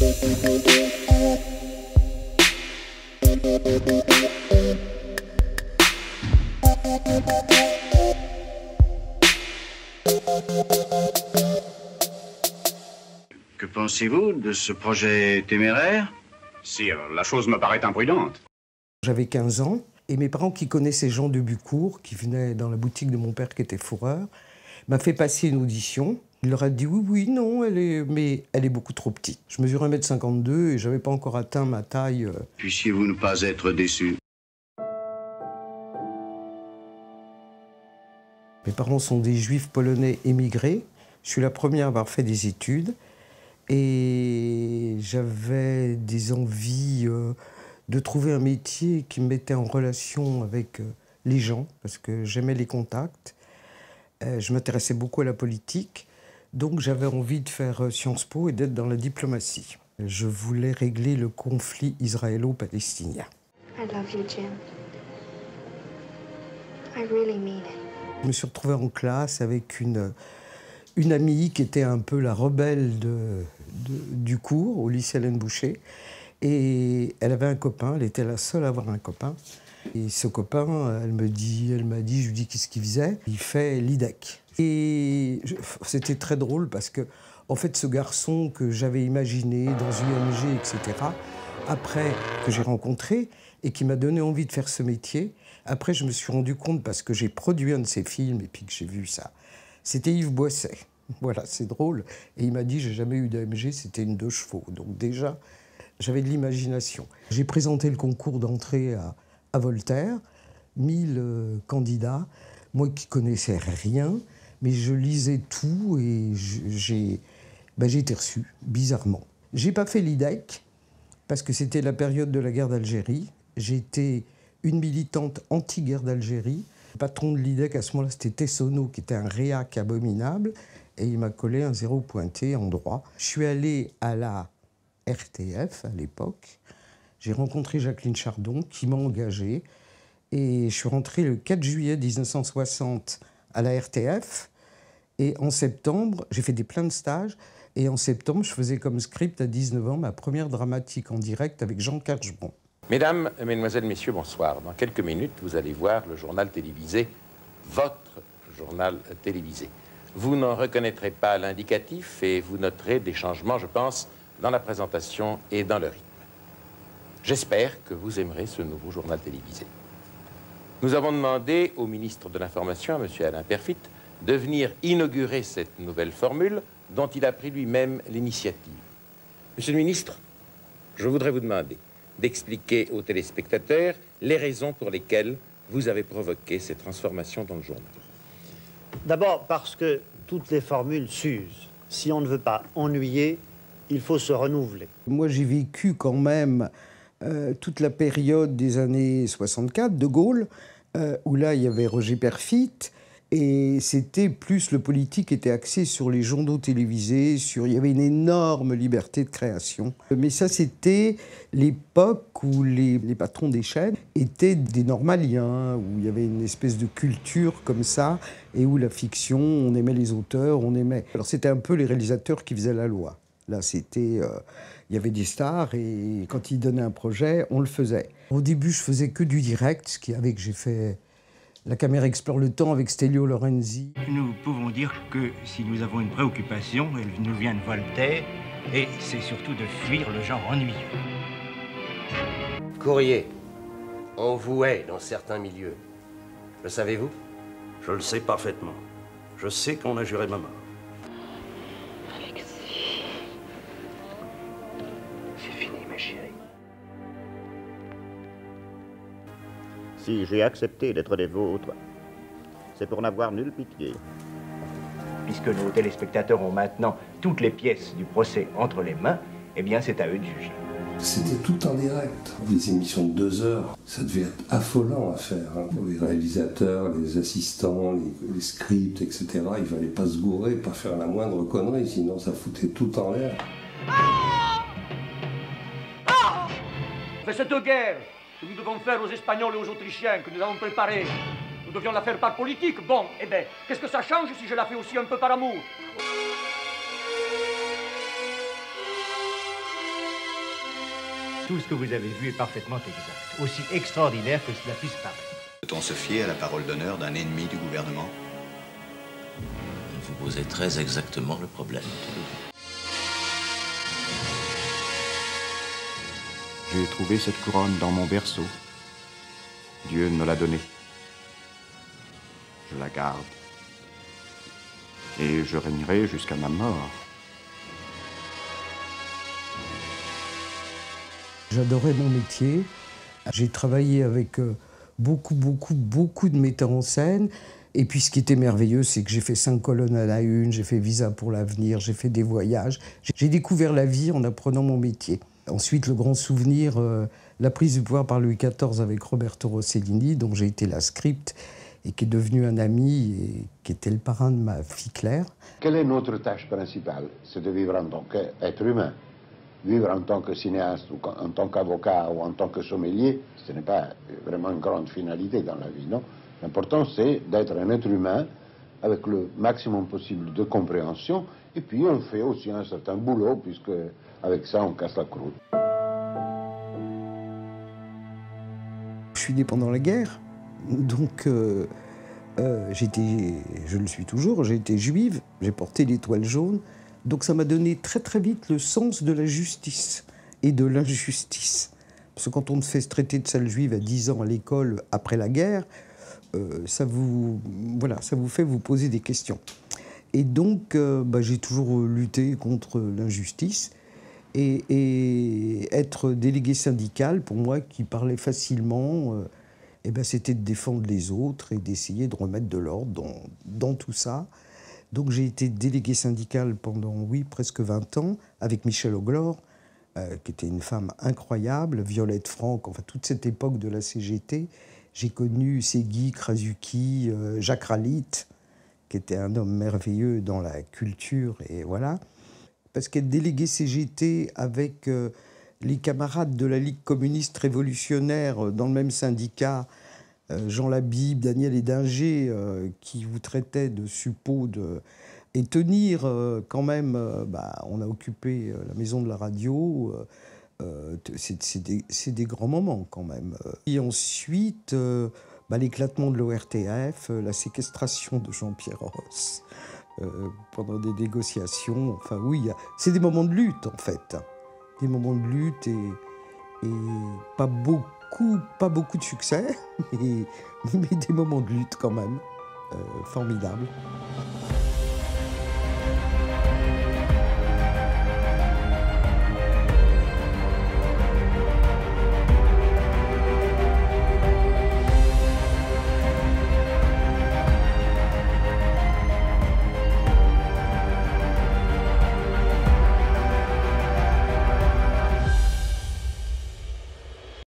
Que pensez-vous de ce projet téméraire? Sire, la chose me paraît imprudente. J'avais 15 ans et mes parents qui connaissaient Jean de Bucourt, qui venait dans la boutique de mon père qui était fourreur, m'a fait passer une audition. Il leur a dit oui, non, mais elle est beaucoup trop petite. Je mesure 1,52 m et je n'avais pas encore atteint ma taille. Puissiez-vous ne pas être déçu? Mes parents sont des juifs polonais émigrés. Je suis la première à avoir fait des études. Et j'avais des envies de trouver un métier qui me mettait en relation avec les gens, parce que j'aimais les contacts. Je m'intéressais beaucoup à la politique, donc j'avais envie de faire Sciences Po et d'être dans la diplomatie. Je voulais régler le conflit israélo-palestinien. I love you, Jim. I really mean it. Je me suis retrouvé en classe avec une amie qui était un peu la rebelle du cours, au lycée Alain Boucher. Et elle avait un copain, elle était la seule à avoir un copain. Et ce copain, elle m'a dit, je lui dis qu'est-ce qu'il faisait. Il fait l'IDEC. Et c'était très drôle parce que, en fait, ce garçon que j'avais imaginé dans UMG, etc., après que j'ai rencontré et qui m'a donné envie de faire ce métier, après je me suis rendu compte, parce que j'ai produit un de ses films et puis que j'ai vu ça, c'était Yves Boisset. Voilà, c'est drôle. Et il m'a dit, j'ai jamais eu d'AMG, c'était une 2 chevaux. Donc déjà, j'avais de l'imagination. J'ai présenté le concours d'entrée à Voltaire, 1000 candidats, moi qui connaissais rien, mais je lisais tout et j'ai été reçu, bizarrement. J'ai pas fait l'IDEC, parce que c'était la période de la guerre d'Algérie. J'étais une militante anti-guerre d'Algérie. Le patron de l'IDEC à ce moment-là, c'était Tessonneau, qui était un réac abominable, et il m'a collé un 0 pointé en droit. Je suis allé à la RTF à l'époque. J'ai rencontré Jacqueline Chardon, qui m'a engagé, et je suis rentré le 4 juillet 1960 à la RTF. Et en septembre, j'ai fait plein de stages, et en septembre, je faisais comme script à 19 ans ma première dramatique en direct avec Jean Kerchbon. Mesdames, Mesdemoiselles, Messieurs, bonsoir. Dans quelques minutes, vous allez voir le journal télévisé, votre journal télévisé. Vous n'en reconnaîtrez pas l'indicatif et vous noterez des changements, je pense, dans la présentation et dans le rythme. J'espère que vous aimerez ce nouveau journal télévisé. Nous avons demandé au ministre de l'Information, à M. Alain Peyrefitte, de venir inaugurer cette nouvelle formule dont il a pris lui-même l'initiative. Monsieur le ministre, je voudrais vous demander d'expliquer aux téléspectateurs les raisons pour lesquelles vous avez provoqué ces transformations dans le journal. D'abord parce que toutes les formules s'usent. Si on ne veut pas ennuyer, il faut se renouveler. Moi, j'ai vécu quand même toute la période des années 64, de Gaulle, où là, il y avait Roger Peyrefitte, et c'était plus le politique était axé sur les journaux télévisés, il y avait une énorme liberté de création. Mais ça, c'était l'époque où les patrons des chaînes étaient des normaliens, où il y avait une espèce de culture comme ça, et où la fiction, on aimait les auteurs, on aimait... Alors c'était un peu les réalisateurs qui faisaient la loi. Là, c'était... il y avait des stars, et quand ils donnaient un projet, on le faisait. Au début, je faisais que du direct, ce qui avait que j'ai fait... La caméra explore le temps avec Stelio Lorenzi. Nous pouvons dire que si nous avons une préoccupation, elle nous vient de Voltaire, et c'est surtout de fuir le genre ennuyeux. Courrier, on vous hait dans certains milieux. Le savez-vous? Je le sais parfaitement. Je sais qu'on a juré ma mort. Alexis. C'est fini, ma chérie. Si j'ai accepté d'être des vôtres, c'est pour n'avoir nulle pitié. Puisque nos téléspectateurs ont maintenant toutes les pièces du procès entre les mains, eh bien c'est à eux de juger. C'était tout en direct. Des émissions de 2 heures, ça devait être affolant à faire. Pour les réalisateurs, les assistants, les scripts, etc. Il fallait pas se gourer, pas faire la moindre connerie, sinon ça foutait tout en l'air. C'est cette guerre que nous devons faire aux Espagnols et aux Autrichiens, que nous avons préparée. Nous devions la faire par politique. Bon, eh bien, qu'est-ce que ça change si je la fais aussi un peu par amour? tout ce que vous avez vu est parfaitement exact, aussi extraordinaire que cela puisse paraître. Peut-on se fier à la parole d'honneur d'un ennemi du gouvernement? Vous posez très exactement le problème. J'ai trouvé cette couronne dans mon berceau. Dieu me l'a donnée. Je la garde. Et je régnerai jusqu'à ma mort. J'adorais mon métier. J'ai travaillé avec beaucoup de metteurs en scène. Et puis ce qui était merveilleux, c'est que j'ai fait 5 colonnes à la une, j'ai fait Visa pour l'avenir, j'ai fait des voyages. J'ai découvert la vie en apprenant mon métier. Ensuite, le grand souvenir, la prise du pouvoir par Louis XIV avec Roberto Rossellini, dont j'ai été la script et qui est devenu un ami et qui était le parrain de ma fille Claire. Quelle est notre tâche principale? C'est de vivre en tant qu'être humain. Vivre en tant que cinéaste ou en tant qu'avocat ou en tant que sommelier, ce n'est pas vraiment une grande finalité dans la vie, non? L'important, c'est d'être un être humain avec le maximum possible de compréhension. Et puis, on fait aussi un certain boulot, puisque avec ça, on casse la croûte. Je suis né pendant la guerre, donc je le suis toujours, j'ai été juive, j'ai porté l'étoile jaune. Donc ça m'a donné très vite le sens de la justice et de l'injustice. Parce que quand on te fait traiter de sale juive à 10 ans à l'école après la guerre, ça vous fait vous poser des questions. Et donc j'ai toujours lutté contre l'injustice. Et être délégué syndical, pour moi, qui parlait facilement, c'était de défendre les autres et d'essayer de remettre de l'ordre dans tout ça. Donc j'ai été délégué syndical pendant, presque 20 ans, avec Michel Auglore, qui était une femme incroyable, Violette Franck, enfin toute cette époque de la CGT. J'ai connu Ségui, Krasuki, Jacques Ralit, qui était un homme merveilleux dans la culture, et voilà. Parce qu'être délégué CGT avec les camarades de la Ligue communiste révolutionnaire dans le même syndicat, Jean Labib, Daniel Edinger, qui vous traitaient de suppôts, et tenir quand même, on a occupé la maison de la radio, c'est des grands moments quand même. Et ensuite, l'éclatement de l'ORTF, la séquestration de Jean-Pierre Ross, pendant des négociations, c'est des moments de lutte en fait. Des moments de lutte et pas beaucoup de succès, mais des moments de lutte quand même, formidables.